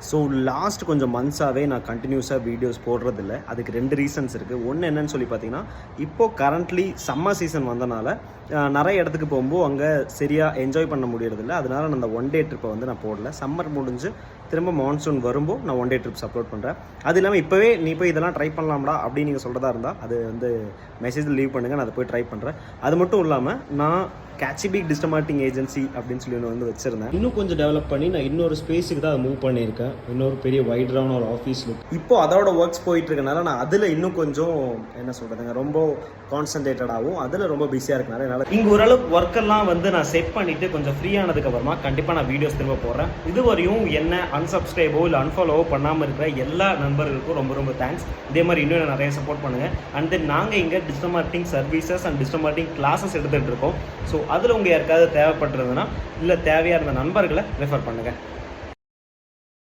So last கொஞ்சம் மந்த்ஸாகவே நான் கண்டினியூஸாக வீடியோஸ் போடுறதில்ல. அதுக்கு 2 ரீசன்ஸ் இருக்குது. ஒன்று என்னன்னு சொல்லி பார்த்தீங்கன்னா, இப்போது கரண்ட்லி சம்மர் சீசன் வந்தனால நிறைய இடத்துக்கு போகும்போது அங்கே சரியாக என்ஜாய் பண்ண முடியறதில்ல. அதனால நான் அந்த ஒன் டே ட்ரிப்பை வந்து நான் போடல. சம்மர் முடிஞ்சு திரும்ப மான்சூன் வரும்போது நான் ஒன் டே ட்ரிப்ஸ் அப்லோட் பண்ணுறேன். அது இல்லாமல் இப்போவே நீ போய் இதெல்லாம் ட்ரை பண்ணலாம்டா அப்படின்னு நீங்கள் சொல்கிறதா இருந்தால் அது வந்து மெசேஜில் லீவ் பண்ணுங்கள், நான் அதை போய் ட்ரை பண்ணுறேன். அது மட்டும் இல்லாமல் நான் கேட்சிபிக் டிஸ்டமார்ட்டிங் ஏஜென்சி அப்படின்னு சொல்லி ஒன்று வந்து வச்சுருந்தேன். இன்னும் கொஞ்சம் டெவலப் பண்ணி நான் இன்னொரு ஸ்பேஸுக்கு தான் அதை மூவ் பண்ணியிருக்கேன். இன்னொரு பெரிய வைடரான ஒரு ஆஃபீஸ் லுக். இப்போ அதோட ஒர்க்ஸ் போயிட்டு இருக்கனால நான் அதில் இன்னும் கொஞ்சம் என்ன சொல்கிறதுங்க ரொம்ப கான்சன்ட்ரேட்டடாகவும் அதில் ரொம்ப பிஸியாக இருக்கனால என்னால் இங்கே ஓரளவுக்கு ஒர்க்கெல்லாம் வந்து நான் செட் பண்ணிவிட்டு கொஞ்சம் ஃப்ரீ ஆனதுக்கப்புறமா கண்டிப்பாக நான் வீடியோஸ் திரும்ப போடுறேன். இதுவரையும் என்ன அன்சப்ஸ்கிரைபோ இல்லை அன்ஃபாலோவோ பண்ணாமல் இருக்கிற எல்லா நண்பர்களுக்கும் ரொம்ப ரொம்ப தேங்க்ஸ். இதே மாதிரி இன்னும் நிறைய சப்போர்ட் பண்ணுங்கள். அண்ட் தென் நாங்கள் இங்கே டிஸ்டமார்ட்டிங் சர்வீசஸ் அண்ட் டிஸ்டமார்ட்டிங் கிளாஸஸ் எடுத்துகிட்டு இருக்கோம். ஸோ அதில் உங்கள் யாருக்காவது தேவைப்பட்டிருந்ததுன்னா இல்லை தேவையாக இருந்த நண்பர்களை ரெஃபர் பண்ணுங்கள்.